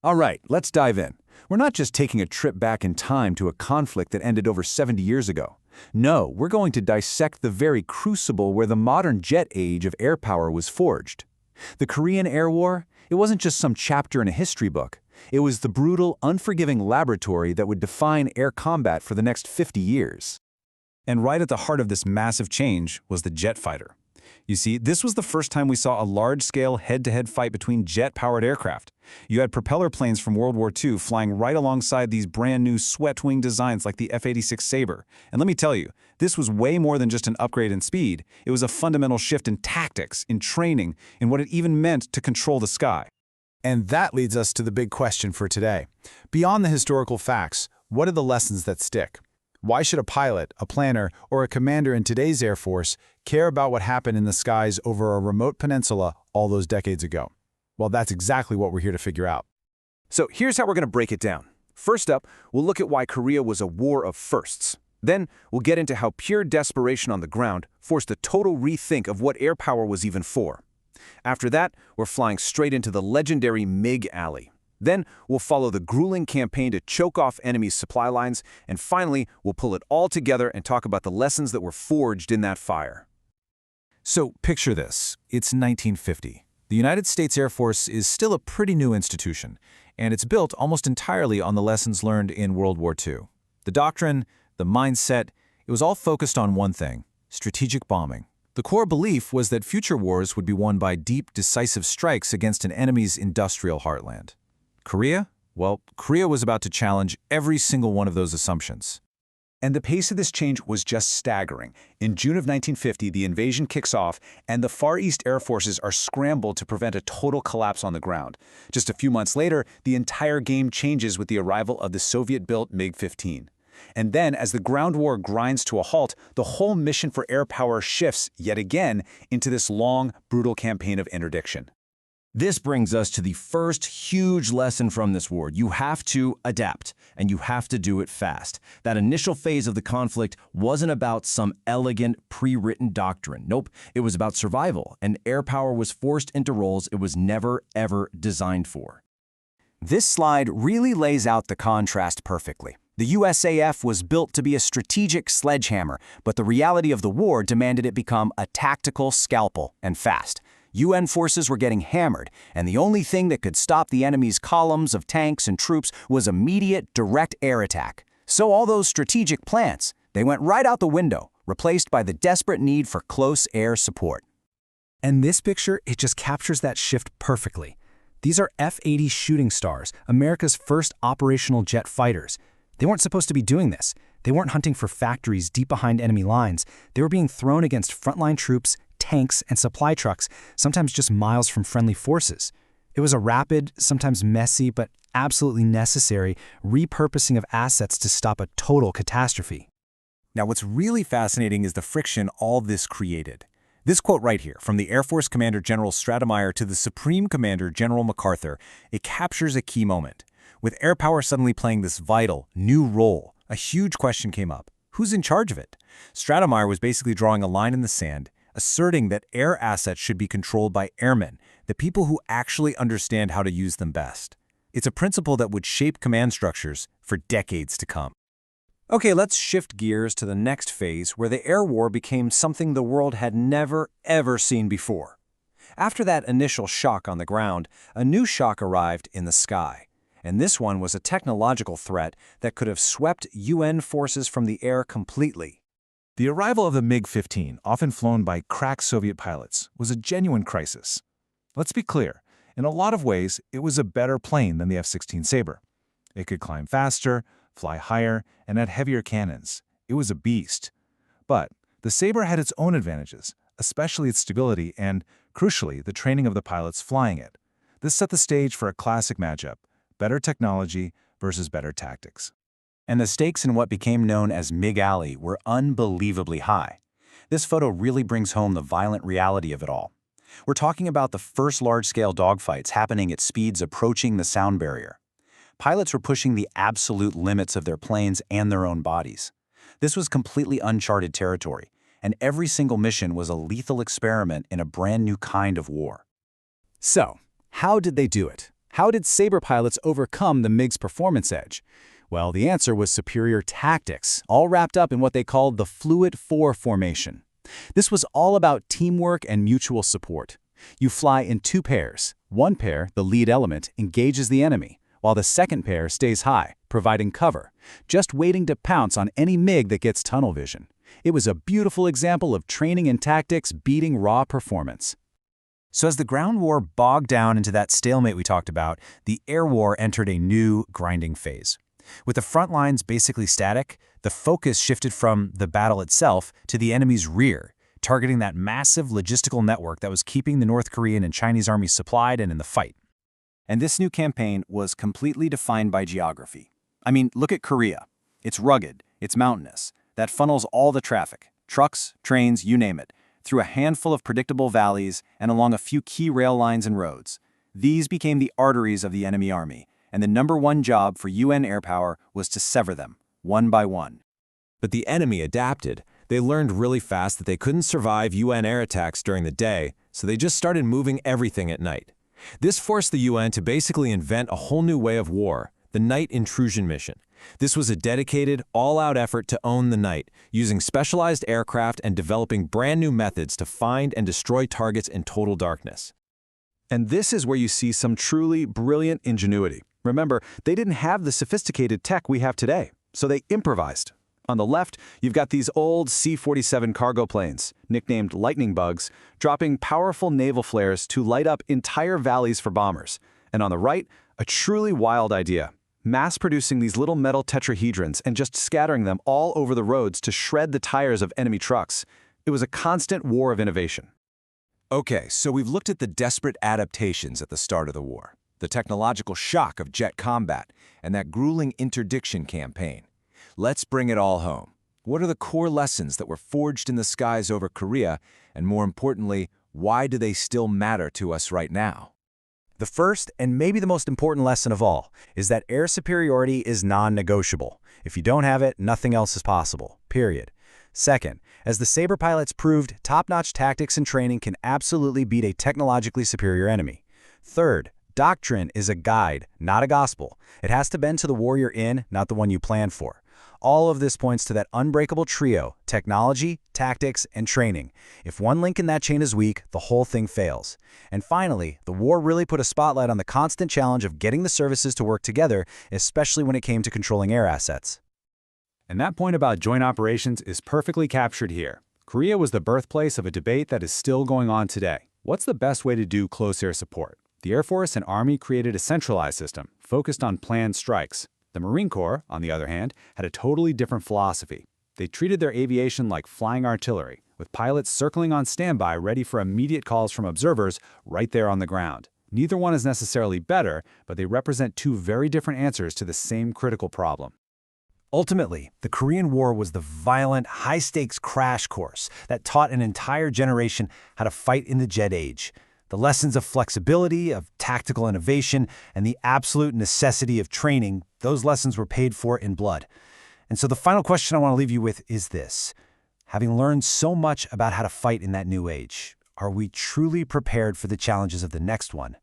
All right, let's dive in. We're not just taking a trip back in time to a conflict that ended over 70 years ago. No, we're going to dissect the very crucible where the modern jet age of air power was forged. The Korean Air War, it wasn't just some chapter in a history book. It was the brutal, unforgiving laboratory that would define air combat for the next 50 years. And right at the heart of this massive change was the jet fighter. You see, this was the first time we saw a large-scale head-to-head fight between jet-powered aircraft. You had propeller planes from World War II flying right alongside these brand-new swept-wing designs like the F-86 Sabre. And let me tell you, this was way more than just an upgrade in speed. It was a fundamental shift in tactics, in training, in what it even meant to control the sky. And that leads us to the big question for today. Beyond the historical facts, what are the lessons that stick? Why should a pilot, a planner, or a commander in today's Air Force care about what happened in the skies over a remote peninsula all those decades ago? Well, that's exactly what we're here to figure out. So here's how we're going to break it down. First up, we'll look at why Korea was a war of firsts. Then we'll get into how pure desperation on the ground forced a total rethink of what air power was even for. After that, we're flying straight into the legendary MiG Alley. Then we'll follow the grueling campaign to choke off enemy's supply lines, and finally, we'll pull it all together and talk about the lessons that were forged in that fire. So picture this. It's 1950. The United States Air Force is still a pretty new institution, and it's built almost entirely on the lessons learned in World War II. The doctrine, the mindset, it was all focused on one thing: strategic bombing. The core belief was that future wars would be won by deep, decisive strikes against an enemy's industrial heartland. Korea? Well, Korea was about to challenge every single one of those assumptions. And the pace of this change was just staggering. In June of 1950, the invasion kicks off, and the Far East Air Forces are scrambled to prevent a total collapse on the ground. Just a few months later, the entire game changes with the arrival of the Soviet-built MiG-15. And then, as the ground war grinds to a halt, the whole mission for air power shifts, yet again, into this long, brutal campaign of interdiction. This brings us to the first huge lesson from this war. You have to adapt, and you have to do it fast. That initial phase of the conflict wasn't about some elegant, pre-written doctrine. Nope, it was about survival, and air power was forced into roles it was never, ever designed for. This slide really lays out the contrast perfectly. The USAF was built to be a strategic sledgehammer, but the reality of the war demanded it become a tactical scalpel, and fast. UN forces were getting hammered, and the only thing that could stop the enemy's columns of tanks and troops was immediate, direct air attack. So all those strategic plans, they went right out the window, replaced by the desperate need for close air support. And this picture, it just captures that shift perfectly. These are F-80 Shooting Stars, America's first operational jet fighters. They weren't supposed to be doing this. They weren't hunting for factories deep behind enemy lines. They were being thrown against frontline troops, tanks, and supply trucks, sometimes just miles from friendly forces. It was a rapid, sometimes messy, but absolutely necessary repurposing of assets to stop a total catastrophe. Now, what's really fascinating is the friction all this created. This quote right here, from the Air Force Commander General Stratemeyer to the Supreme Commander General MacArthur, it captures a key moment. With air power suddenly playing this vital, new role, a huge question came up. Who's in charge of it? Stratemeyer was basically drawing a line in the sand, asserting that air assets should be controlled by airmen, the people who actually understand how to use them best. It's a principle that would shape command structures for decades to come. Okay, let's shift gears to the next phase where the air war became something the world had never, ever seen before. After that initial shock on the ground, a new shock arrived in the sky. And this one was a technological threat that could have swept UN forces from the air completely. The arrival of the MiG-15, often flown by crack Soviet pilots, was a genuine crisis. Let's be clear, in a lot of ways, it was a better plane than the F-16 Sabre. It could climb faster, fly higher, and had heavier cannons. It was a beast. But the Sabre had its own advantages, especially its stability and, crucially, the training of the pilots flying it. This set the stage for a classic matchup: better technology versus better tactics. And the stakes in what became known as MiG Alley were unbelievably high. This photo really brings home the violent reality of it all. We're talking about the first large-scale dogfights happening at speeds approaching the sound barrier. Pilots were pushing the absolute limits of their planes and their own bodies. This was completely uncharted territory, and every single mission was a lethal experiment in a brand new kind of war. So, how did they do it? How did Sabre pilots overcome the MiG's performance edge? Well, the answer was superior tactics, all wrapped up in what they called the Fluid 4 formation. This was all about teamwork and mutual support. You fly in two pairs. One pair, the lead element, engages the enemy, while the second pair stays high, providing cover, just waiting to pounce on any MiG that gets tunnel vision. It was a beautiful example of training and tactics beating raw performance. So as the ground war bogged down into that stalemate we talked about, the air war entered a new, grinding phase. With the front lines basically static, the focus shifted from the battle itself to the enemy's rear, targeting that massive logistical network that was keeping the North Korean and Chinese armies supplied and in the fight. And this new campaign was completely defined by geography. I mean, look at Korea. It's rugged, it's mountainous. That funnels all the traffic, trucks, trains, you name it, through a handful of predictable valleys and along a few key rail lines and roads. These became the arteries of the enemy army, and the #1 job for UN air power was to sever them, one by one. But the enemy adapted. They learned really fast that they couldn't survive UN air attacks during the day, so they just started moving everything at night. This forced the UN to basically invent a whole new way of war, the night intrusion mission. This was a dedicated, all-out effort to own the night, using specialized aircraft and developing brand new methods to find and destroy targets in total darkness. And this is where you see some truly brilliant ingenuity. Remember, they didn't have the sophisticated tech we have today, so they improvised. On the left, you've got these old C-47 cargo planes, nicknamed lightning bugs, dropping powerful naval flares to light up entire valleys for bombers. And on the right, a truly wild idea: mass-producing these little metal tetrahedrons and just scattering them all over the roads to shred the tires of enemy trucks. It was a constant war of innovation. Okay, so we've looked at the desperate adaptations at the start of the war, the technological shock of jet combat, and that grueling interdiction campaign. Let's bring it all home. What are the core lessons that were forged in the skies over Korea, and more importantly, why do they still matter to us right now? The first, and maybe the most important lesson of all, is that air superiority is non-negotiable. If you don't have it, nothing else is possible, period. Second, as the Sabre pilots proved, top-notch tactics and training can absolutely beat a technologically superior enemy. Third, doctrine is a guide, not a gospel. It has to bend to the war you're in, not the one you plan for. All of this points to that unbreakable trio: technology, tactics, and training. If one link in that chain is weak, the whole thing fails. And finally, the war really put a spotlight on the constant challenge of getting the services to work together, especially when it came to controlling air assets. And that point about joint operations is perfectly captured here. Korea was the birthplace of a debate that is still going on today. What's the best way to do close air support? The Air Force and Army created a centralized system, focused on planned strikes. The Marine Corps, on the other hand, had a totally different philosophy. They treated their aviation like flying artillery, with pilots circling on standby ready for immediate calls from observers right there on the ground. Neither one is necessarily better, but they represent two very different answers to the same critical problem. Ultimately, the Korean War was the violent, high-stakes crash course that taught an entire generation how to fight in the jet age. The lessons of flexibility, of tactical innovation, and the absolute necessity of training, those lessons were paid for in blood. And so the final question I want to leave you with is this. Having learned so much about how to fight in that new age, are we truly prepared for the challenges of the next one?